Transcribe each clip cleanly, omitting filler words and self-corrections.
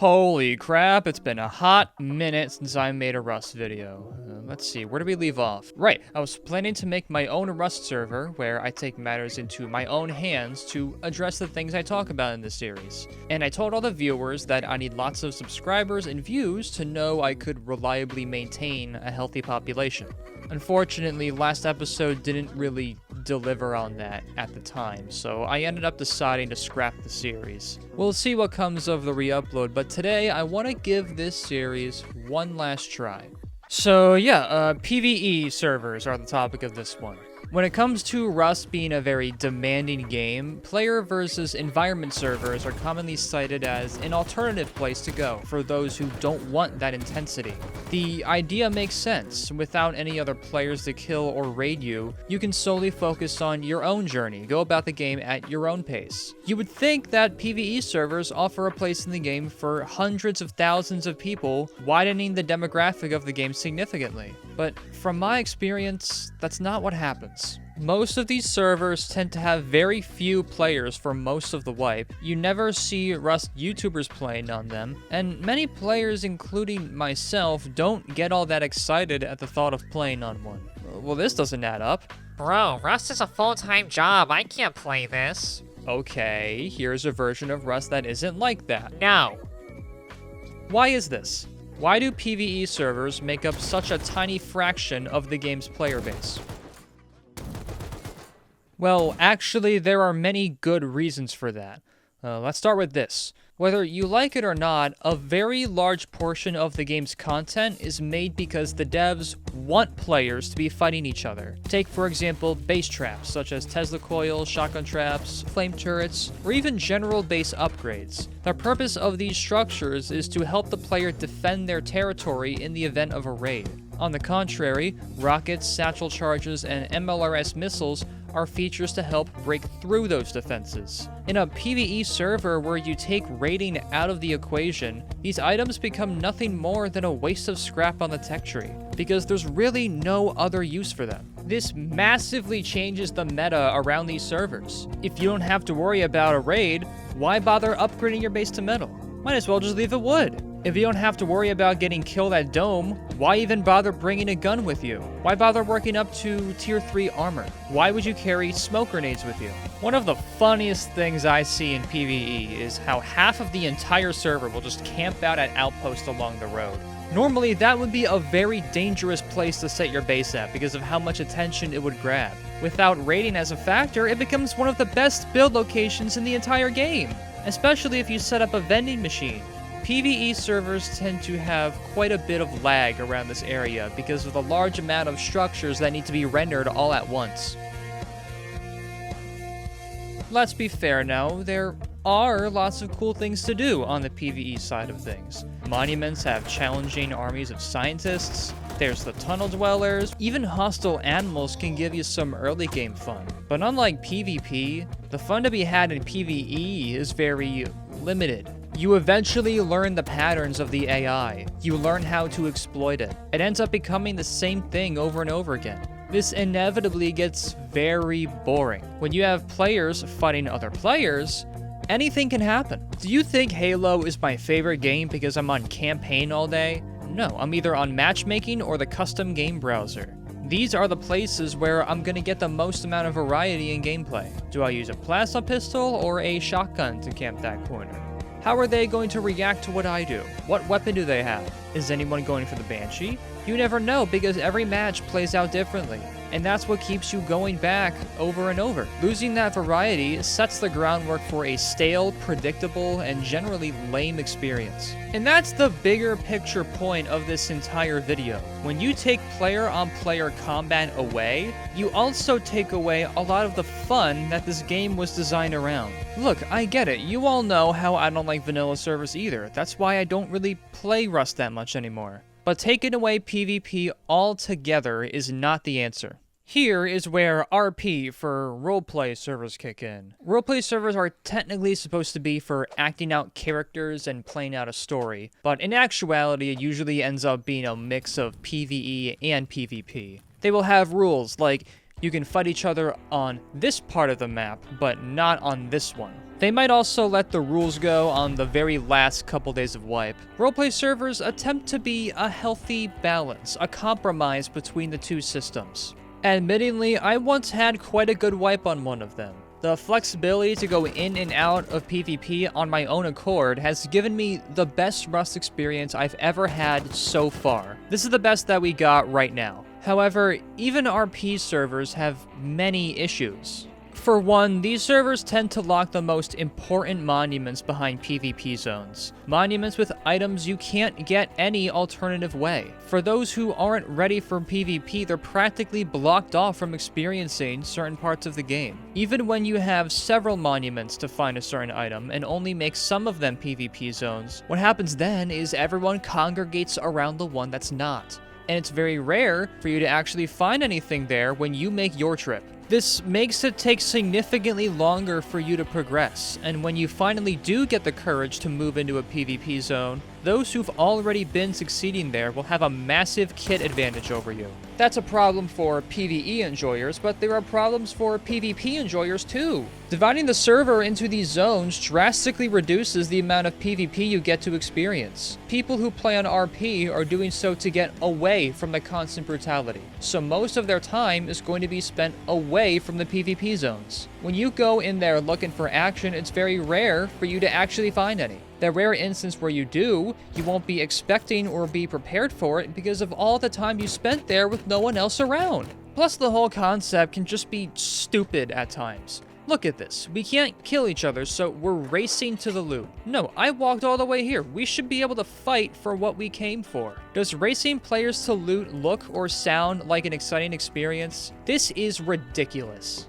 Holy crap, it's been a hot minute since I made a Rust video. Let's see, where do we leave off? Right, I was planning to make my own Rust server where I take matters into my own hands to address the things I talk about in this series. And I told all the viewers that I need lots of subscribers and views to know I could reliably maintain a healthy population. Unfortunately, last episode didn't really deliver on that at the time, so I ended up deciding to scrap the series. We'll see what comes of the re-upload, but today I want to give this series one last try. So yeah, PVE servers are the topic of this one. When it comes to Rust being a very demanding game, player versus environment servers are commonly cited as an alternative place to go for those who don't want that intensity. The idea makes sense. Without any other players to kill or raid you, you can solely focus on your own journey, go about the game at your own pace. You would think that PvE servers offer a place in the game for hundreds of thousands of people, widening the demographic of the game significantly. But from my experience, that's not what happens. Most of these servers tend to have very few players for most of the wipe. You never see Rust YouTubers playing on them, and many players, including myself, don't get all that excited at the thought of playing on one. Well, this doesn't add up. Bro, Rust is a full-time job. I can't play this. Okay, here's a version of Rust that isn't like that. No. Why is this? Why do PvE servers make up such a tiny fraction of the game's player base? Well, actually, there are many good reasons for that. Let's start with this. Whether you like it or not, a very large portion of the game's content is made because the devs want players to be fighting each other. Take, for example, base traps, such as Tesla coils, shotgun traps, flame turrets, or even general base upgrades. The purpose of these structures is to help the player defend their territory in the event of a raid. On the contrary, rockets, satchel charges, and MLRS missiles are features to help break through those defenses. In a PvE server where you take raiding out of the equation, these items become nothing more than a waste of scrap on the tech tree, because there's really no other use for them. This massively changes the meta around these servers. If you don't have to worry about a raid, why bother upgrading your base to metal? Might as well just leave it wood. If you don't have to worry about getting killed at Dome, why even bother bringing a gun with you? Why bother working up to tier 3 armor? Why would you carry smoke grenades with you? One of the funniest things I see in PvE is how half of the entire server will just camp out at outposts along the road. Normally, that would be a very dangerous place to set your base at because of how much attention it would grab. Without raiding as a factor, it becomes one of the best build locations in the entire game, especially if you set up a vending machine. PvE servers tend to have quite a bit of lag around this area because of the large amount of structures that need to be rendered all at once. Let's be fair now, there are lots of cool things to do on the PvE side of things. Monuments have challenging armies of scientists, there's the tunnel dwellers, even hostile animals can give you some early game fun. But unlike PvP, the fun to be had in PvE is very limited. You eventually learn the patterns of the AI. You learn how to exploit it. It ends up becoming the same thing over and over again. This inevitably gets very boring. When you have players fighting other players, anything can happen. Do you think Halo is my favorite game because I'm on campaign all day? No, I'm either on matchmaking or the custom game browser. These are the places where I'm gonna get the most amount of variety in gameplay. Do I use a plasma pistol or a shotgun to camp that corner? How are they going to react to what I do? What weapon do they have? Is anyone going for the Banshee? You never know because every match plays out differently. And that's what keeps you going back over and over. Losing that variety sets the groundwork for a stale, predictable, and generally lame experience. And that's the bigger picture point of this entire video. When you take player-on-player combat away, you also take away a lot of the fun that this game was designed around. Look, I get it. You all know how I don't like vanilla servers either. That's why I don't really play Rust that much anymore. But taking away PvP altogether is not the answer. Here is where RP for roleplay servers kick in. Roleplay servers are technically supposed to be for acting out characters and playing out a story, but in actuality it usually ends up being a mix of PvE and PvP. They will have rules like you can fight each other on this part of the map, but not on this one. They might also let the rules go on the very last couple days of wipe. Roleplay servers attempt to be a healthy balance, a compromise between the two systems. Admittingly, I once had quite a good wipe on one of them. The flexibility to go in and out of PvP on my own accord has given me the best Rust experience I've ever had so far. This is the best that we got right now. However, even RP servers have many issues. For one, these servers tend to lock the most important monuments behind PvP zones. Monuments with items you can't get any alternative way. For those who aren't ready for PvP, they're practically blocked off from experiencing certain parts of the game. Even when you have several monuments to find a certain item and only make some of them PvP zones, what happens then is everyone congregates around the one that's not. And it's very rare for you to actually find anything there when you make your trip. This makes it take significantly longer for you to progress, and when you finally do get the courage to move into a PvP zone, those who've already been succeeding there will have a massive kit advantage over you. That's a problem for PvE enjoyers, but there are problems for PvP enjoyers too. Dividing the server into these zones drastically reduces the amount of PvP you get to experience. People who play on RP are doing so to get away from the constant brutality, so most of their time is going to be spent away from the PvP zones. When you go in there looking for action, it's very rare for you to actually find any. The rare instance where you do, you won't be expecting or be prepared for it because of all the time you spent there with no one else around. Plus, the whole concept can just be stupid at times. Look at this. We can't kill each other, so we're racing to the loot. No, I walked all the way here. We should be able to fight for what we came for. Does racing players to loot look or sound like an exciting experience? This is ridiculous.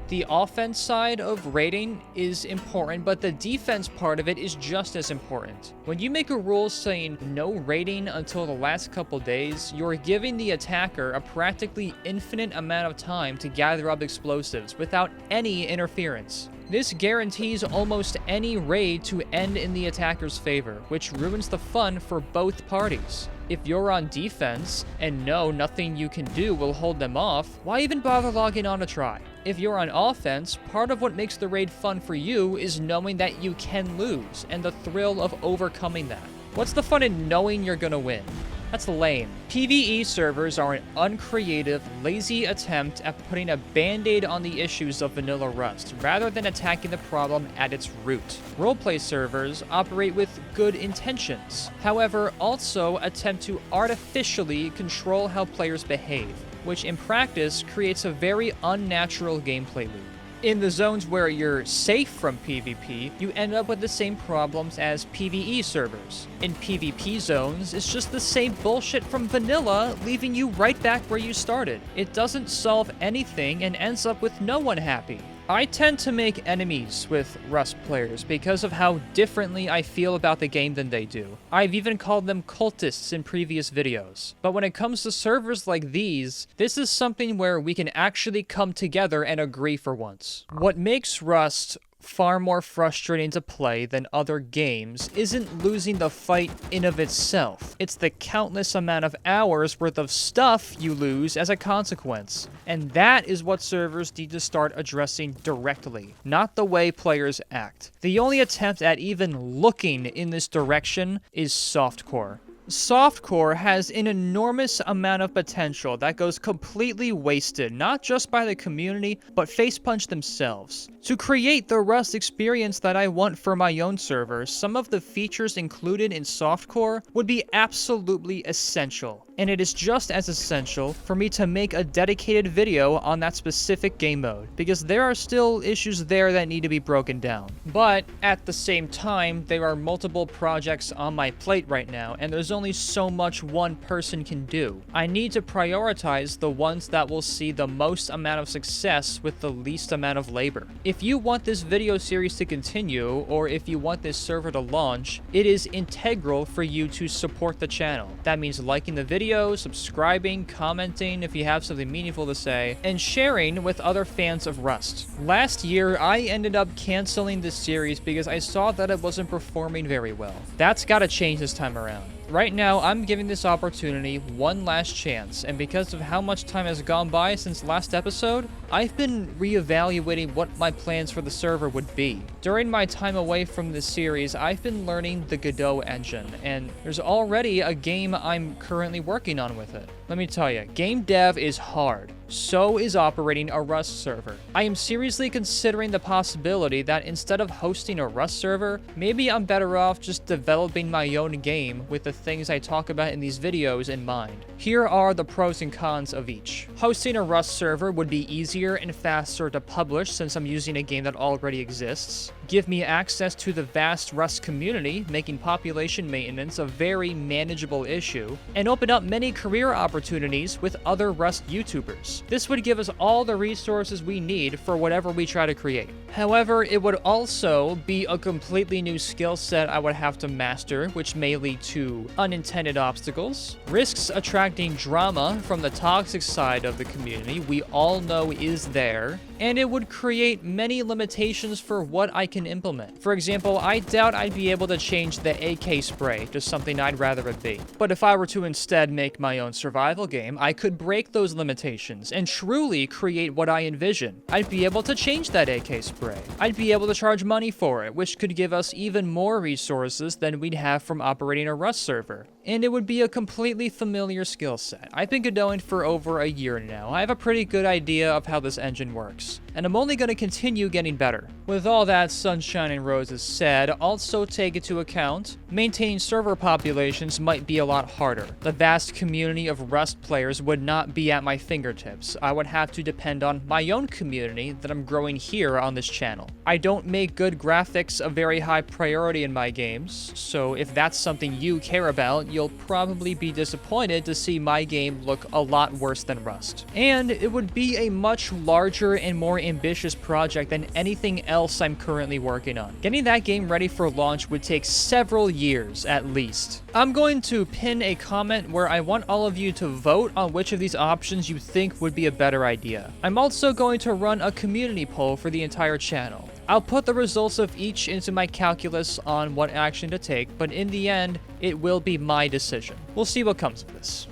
The offense side of raiding is important, but the defense part of it is just as important. When you make a rule saying no raiding until the last couple days, you're giving the attacker a practically infinite amount of time to gather up explosives without any interference. This guarantees almost any raid to end in the attacker's favor, which ruins the fun for both parties. If you're on defense and know nothing you can do will hold them off, why even bother logging on to try? If you're on offense, part of what makes the raid fun for you is knowing that you can lose and the thrill of overcoming that. What's the fun in knowing you're gonna win? That's lame. PVE servers are an uncreative, lazy attempt at putting a band-aid on the issues of vanilla Rust, rather than attacking the problem at its root. Roleplay servers operate with good intentions, however, also attempt to artificially control how players behave, which in practice creates a very unnatural gameplay loop. In the zones where you're safe from PvP, you end up with the same problems as PvE servers. In PvP zones, it's just the same bullshit from vanilla, leaving you right back where you started. It doesn't solve anything and ends up with no one happy. I tend to make enemies with Rust players because of how differently I feel about the game than they do. I've even called them cultists in previous videos. But when it comes to servers like these, this is something where we can actually come together and agree for once. What makes Rust far more frustrating to play than other games isn't losing the fight in of itself. It's the countless amount of hours worth of stuff you lose as a consequence. And that is what servers need to start addressing directly, not the way players act. The only attempt at even looking in this direction is softcore. Softcore has an enormous amount of potential that goes completely wasted, not just by the community, but Facepunch themselves. To create the Rust experience that I want for my own server, some of the features included in Softcore would be absolutely essential. And it is just as essential for me to make a dedicated video on that specific game mode, because there are still issues there that need to be broken down. But at the same time, there are multiple projects on my plate right now, and there's only so much one person can do. I need to prioritize the ones that will see the most amount of success with the least amount of labor. If you want this video series to continue, or if you want this server to launch, it is integral for you to support the channel. That means liking the video, subscribing, commenting if you have something meaningful to say, and sharing with other fans of Rust. Last year, I ended up canceling this series because I saw that it wasn't performing very well. That's gotta change this time around. Right now, I'm giving this opportunity one last chance, and because of how much time has gone by since last episode, I've been reevaluating what my plans for the server would be. During my time away from this series, I've been learning the Godot engine, and there's already a game I'm currently working on with it. Let me tell you, game dev is hard. So is operating a Rust server. I am seriously considering the possibility that instead of hosting a Rust server, maybe I'm better off just developing my own game with the things I talk about in these videos in mind. Here are the pros and cons of each. Hosting a Rust server would be easier and faster to publish since I'm using a game that already exists. Give me access to the vast Rust community, making population maintenance a very manageable issue, and open up many career opportunities with other Rust YouTubers. This would give us all the resources we need for whatever we try to create. However, it would also be a completely new skill set I would have to master, which may lead to unintended obstacles, risks attracting drama from the toxic side of the community we all know is there, and it would create many limitations for what I can implement. For example, I doubt I'd be able to change the AK spray to something I'd rather it be. But if I were to instead make my own survival game, I could break those limitations and truly create what I envision. I'd be able to change that AK spray. I'd be able to charge money for it, which could give us even more resources than we'd have from operating a Rust server. And it would be a completely familiar skill set. I've been Godoting for over a year now. I have a pretty good idea of how this engine works, and I'm only going to continue getting better. With all that sunshine and roses said, also take into account, maintaining server populations might be a lot harder. The vast community of Rust players would not be at my fingertips. I would have to depend on my own community that I'm growing here on this channel. I don't make good graphics a very high priority in my games, so if that's something you care about, you'll probably be disappointed to see my game look a lot worse than Rust. And it would be a much larger and more ambitious project than anything else I'm currently working on. Getting that game ready for launch would take several years at least. I'm going to pin a comment where I want all of you to vote on which of these options you think would be a better idea. I'm also going to run a community poll for the entire channel. I'll put the results of each into my calculus on what action to take, but in the end, it will be my decision. We'll see what comes of this.